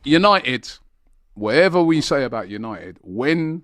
United, whatever we say about United, when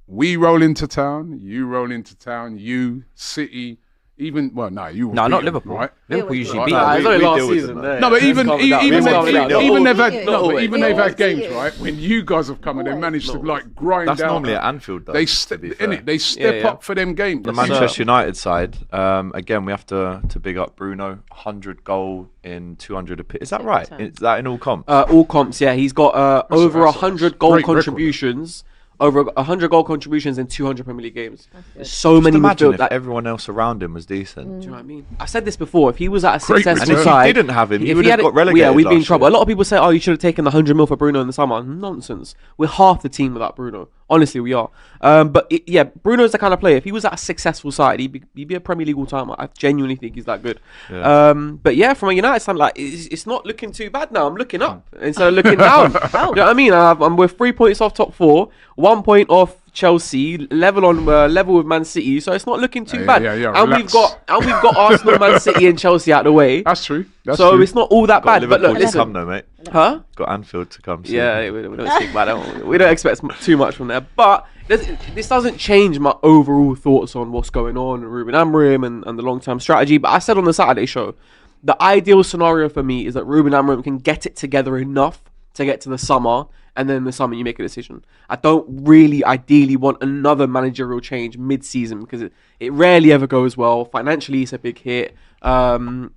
we roll into town, you roll into town, you, City, even, well, no, you will No, beat not them, Liverpool. right? Liverpool usually Right. beat No, them. It's only last deal with season. them, No, but even they've had always. even they've had games, you. right? When you guys have come and they managed to like grind That's down. normally at Anfield, though. They to be fair. they step Yeah. up for them games. The Manchester United side, again, we have to big up Bruno. 100 goal in 200 appearances. Is that right? Is that in all comps? All comps, yeah. He's got over that's 100 goal great record. contributions. Over 100 goal contributions in 200 Premier League games. There's so Just many imagine midfield if that. everyone else around him was decent. Do you know what I mean? I've said this before. If he was at a Great successful return. side, If he didn't have him, he if would he have had got relegated. Yeah, we'd be in last trouble. year. A lot of people say, "Oh, you should have taken the 100 mil for Bruno in the summer." Nonsense. We're half the team without Bruno. Honestly, we are. Bruno's the kind of player. If he was at a successful side, he'd be a Premier League all-timer. I genuinely think he's that good. Yeah. But yeah, from a United side, like it's not looking too bad now. I'm looking up instead of looking down. You know what I mean? We're 3 points off top 4, 1 point off Chelsea, level with Man City. So it's not looking too bad. Yeah, and relax. we've got Arsenal, Man City, and Chelsea out the way. That's true. That's So true. it's not all that Got bad. But Liverpool look, to listen, come, though, mate. huh? Got Anfield to come. Soon. Yeah, we don't speak about that. We don't expect too much from there. But this doesn't change my overall thoughts on what's going on, Ruben Amorim and the long-term strategy. But I said on the Saturday show, the ideal scenario for me is that Ruben Amorim can get it together enough to get to the summer, and then in the summer you make a decision. I don't really ideally want another managerial change mid-season because it rarely ever goes well. Financially, it's a big hit. And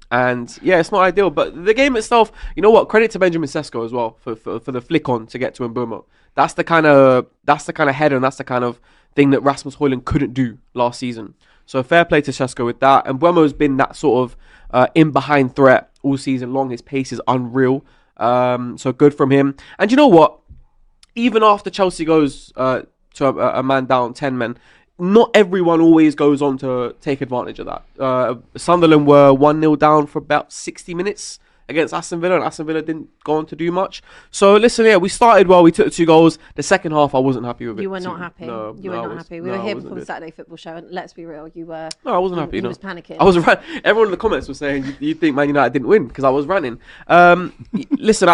yeah, it's not ideal. But the game itself, you know what? Credit to Benjamin Sesko as well for the flick on to get to Mbeumo. That's the kind of header and that's the kind of thing that Rasmus Højlund couldn't do last season. So fair play to Sesko with that. And Mbeumo's been that sort of in behind threat all season long. His pace is unreal. So good from him. And you know what? Even after Chelsea goes to a man down, 10 men, not everyone always goes on to take advantage of that. Sunderland were 1-0 down for about 60 minutes against Aston Villa, and Aston Villa didn't go on to do much. So listen, yeah, we started well. We took the 2 goals. The second half, I wasn't happy with it. You were not happy. No, you were not happy. We were I here wasn't before the good. Saturday football show, and let's be real, you were. No, I wasn't happy. You No, was panicking. I was everyone in the comments was saying you think Man United didn't win because I was running. Listen,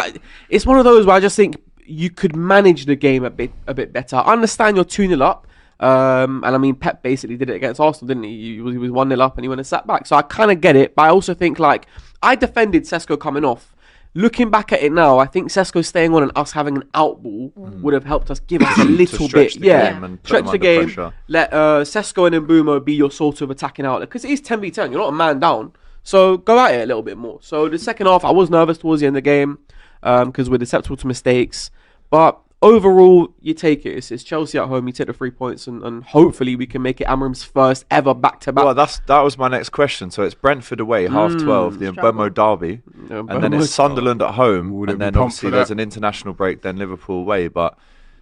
it's one of those where I just think you could manage the game a bit better. I understand you're 2-0 up. And I mean, Pep basically did it against Arsenal, didn't he? He was 1-0 up and he went and sat back. So I kind of get it, but I also think like I defended Sesko coming off. Looking back at it now, I think Sesko staying on and us having an out ball would have helped us give us a little stretch bit. the game and put Stretch them the under game. pressure. Let Sesko and Mbeumo be your sort of attacking outlet because it is 10v10. You're not a man down, so go at it a little bit more. So the second half, I was nervous towards the end of the game because we're susceptible to mistakes, but overall, you take it. It's Chelsea at home. You take the 3 points, and hopefully we can make it Amorim's first ever back-to-back. Well, that was my next question. So it's Brentford away, half 12, the Mbeumo derby, and then it's Sunderland at home, and then obviously there's an international break, then Liverpool away. But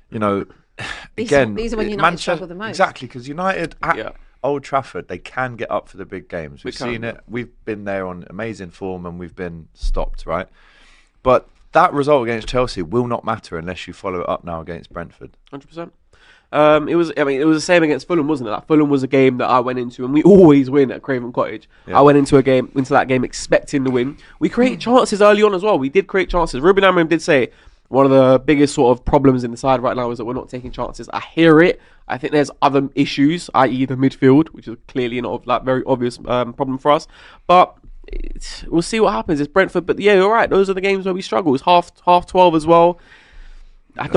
you know, again, these are when United struggle the most. Exactly, because United at Old Trafford, they can get up for the big games. We've seen it. We've been there on amazing form, and we've been stopped, right? But that result against Chelsea will not matter unless you follow it up now against Brentford. 100%. It was the same against Fulham, wasn't it? Like, Fulham was a game that I went into, and we always win at Craven Cottage. Yeah. I went into that game expecting to win. We create chances early on as well. We did create chances. Ruben Amorim did say one of the biggest sort of problems in the side right now is that we're not taking chances. I hear it. I think there's other issues, i.e. the midfield, which is clearly not very obvious problem for us. But we'll see what happens. It's Brentford, but yeah, you're right. Those are the games where we struggle. It's half 12 as well. I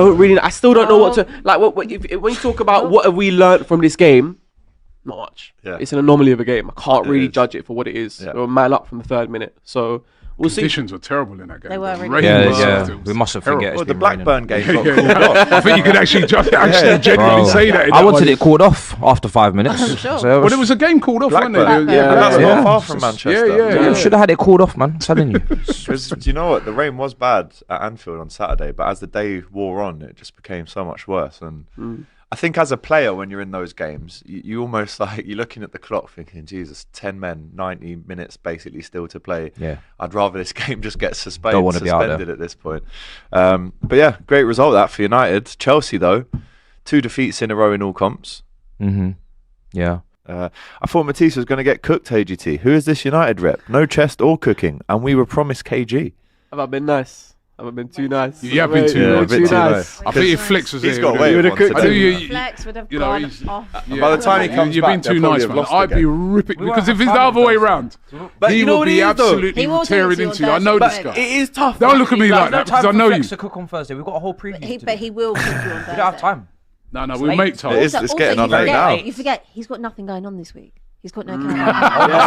still don't know what to like. When you talk about what have we learnt from this game, not much. Yeah. It's an anomaly of a game. I can't really judge it for what it is. Yeah. We're a man up from the 3rd minute, so we'll see. Conditions were terrible in that game. They were really Yeah. We must have forget. Well, the Blackburn game got called off. I think you could actually genuinely say that. I wanted it called off after 5 minutes. I'm sure. So Well, there was a game called off, wasn't Blackburn. there? Yeah, And that's yeah. not far from Manchester. Yeah. should have had it called off, man. I'm telling you. Because do you know what? The rain was bad at Anfield on Saturday, but as the day wore on, it just became so much worse. And I think as a player, when you're in those games, you almost like you're looking at the clock thinking, Jesus, 10 men, 90 minutes basically still to play. Yeah. I'd rather this game just get Don't want to be out suspended there. at this point. But yeah, great result that for United. Chelsea, though, 2 defeats in a row in all comps. Yeah. I thought Matisse was going to get cooked, AGT. Who is this United rep? No chest or cooking, and we were promised KG. Have I been nice? I've been too nice. You have been too You're nice. a bit too nice. I think if Flex was He's here, got he away would've- with one I do today. you. Flex would have you know, gone he's- off. Yeah. By the time he comes you've back, been they'll too probably nice, have man. lost I'd be again. ripping We because won't if it's have the time other with way those. round, But he you know would what be it is, though? absolutely He will tearing do it into on you. I know Thursday. this But guy. it is tough. Don't look at me There's like no that time because I for know Flex you. to cook on Thursday. We've got a whole preview. to But do. he will cook you on We Thursday. don't have time. No, It's we'll late. make time. It is. It's getting on late now. You forget he's got nothing going on this week. He's got no calendar. Yeah,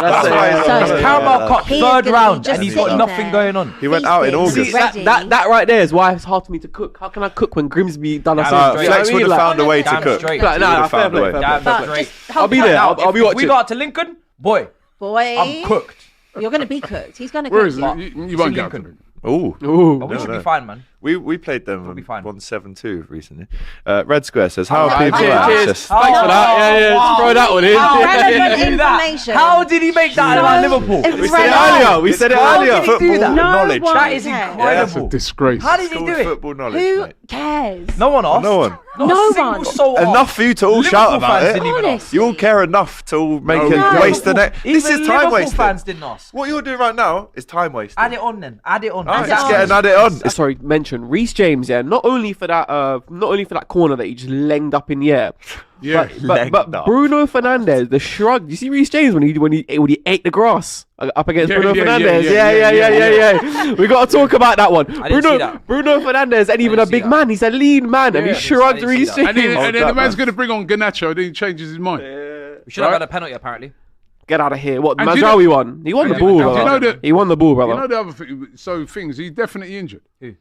that's That's why it. he's So- on It's holiday. Carabao Yeah, Cup He is third gonna be round, just and he's got sitting nothing there. going on. He went out in Feasting. August. See, Ready. that right there is why it's hard for me to cook. How can I cook when Grimsby done us Damn in? straight. Flex would have found a way to Damn cook. straight. Like, He nah, would have fair found a play, way. fair Damn play. straight. I'll be there. I'll be If we watching. go out to Lincoln, boy, Boy, I'm cooked. You're going to be cooked. He's going to Where cook is you. it? You won't get Lincoln. to it. Ooh. Ooh. But we should no. be fine, man. We played them We'll be fine. 1-7-2 recently. Red Square says, how are Alright, people cheers, at cheers. Manchester? Thanks for that. Yeah, just throw that one in. How relevant Did that? information. How did he make that about Liverpool? We said it earlier. We said it How earlier. did he do Football that? knowledge. one That is cares. That's a incredible. disgrace. How did he Called do it? football knowledge, Who mate. cares? No one asked. No one. Not No a single one. soul asked. Enough for you to all Liverpool shout about fans it. didn't even ask. Honestly. You all care enough to all make No. it waste the next. This Even is time Liverpool wasting. fans didn't ask. What you're doing right now is time wasting. Add it on then. Add it on. Alright, Add it let's on. get an add it on. Sorry, mention Reece James. Yeah, not only for that corner that he just lenged up in the air. Yeah. Legged But up. Bruno Fernandes, the shrug. You see Reece James when he ate the grass up against Yeah, Bruno yeah, Fernandes. yeah. Yeah. We got to talk about that one. didn't see that. Bruno Fernandes ain't even a see big that. man. He's a lean man, and Yeah, he I shrugged didn't see Reece that. And then, James. and then that, the man's man. going to bring on Garnacho, then he changes his mind. We should have Right? had a penalty apparently. Get out of here. What? And do you Mazraoui won. He won the Yeah, ball, Mazraoui. brother. You know that- He won the ball, You brother. know the other thing, so things, he's definitely injured. Who?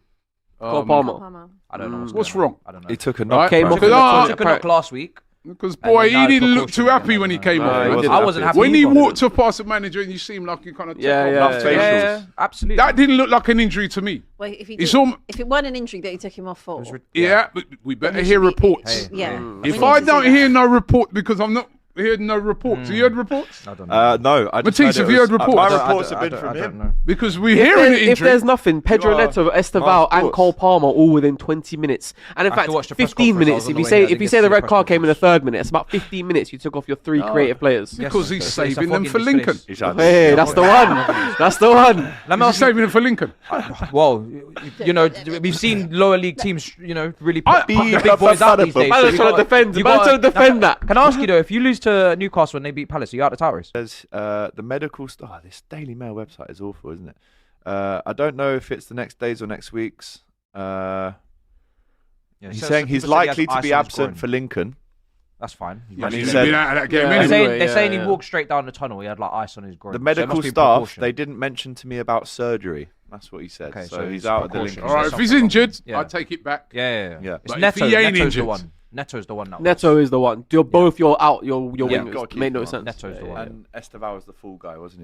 Cole Palmer. I don't know. What's going on. wrong? I don't know. He took a Right? knock. Came bro. off Took a the Ah, knock- toilet, took a knock last week. Because, And boy, then now he he didn't took look too caution happy again, when he I came don't know. off. He man. wasn't I wasn't happy. When he either. walked to past the manager and you see him like he kind of Yeah. Yeah, absolutely. That didn't look like an injury to me. Well, if, he It's did, all- if it weren't an injury that he took him off for, Yeah, but we better he hear should be- reports. Hey. yeah. we If need I to don't see that. hear no report, because I'm not hearing no reports. You heard reports? I don't know. No, I just Matisse, have you heard reports? My I don't- reports have been from him. know. Because we're If hearing there's, an if injury. there's nothing, Pedro You are Neto, Esteval, Mark and Sports. Cole Palmer all within 20 minutes. And in I have fact, to watch the press 15 conference. I minutes. was If on you the say way. I if you didn't say get the to red the card press came in the third minute, it's about 15 minutes. You took off your three creative players. because he's It's saving them fucking for Lincoln. disgrace. He's out. Hey, that's the one. That's the one. Let me He's ask you, saving them for Lincoln. well, you know, we've seen lower league teams, you know, really put the Beep, big boys out these days. Man, so I'm you trying to gotta- defend. you Man, I'm gotta- trying to defend that. Can I ask you though, if you lose to Newcastle when they beat Palace, are you out of the towers? Says the medical stuff. This Daily Mail website is awful, isn't it? I don't know if it's the next days or next weeks. He's saying he's likely to be absent for Lincoln. That's fine. And he He's said been out of that game Yeah. They're anyway. saying, Yeah, saying yeah. he walked straight down the tunnel. He had like ice on his groin. the So it medical must be staff, precaution. they didn't mention to me about surgery. That's what he said. Okay, so so he's it's out of the precaution. Lincoln. All right, if something he's wrong. injured, Yeah. I take it back. Yeah. It's But if Neto. he ain't Neto's injured- the one. Neto's the one. That Neto is the one. You're both. You're out. Your Yeah. wingers. Gotta keep Made no him on. sense. Neto's the one. And Esteval was the full guy, wasn't he?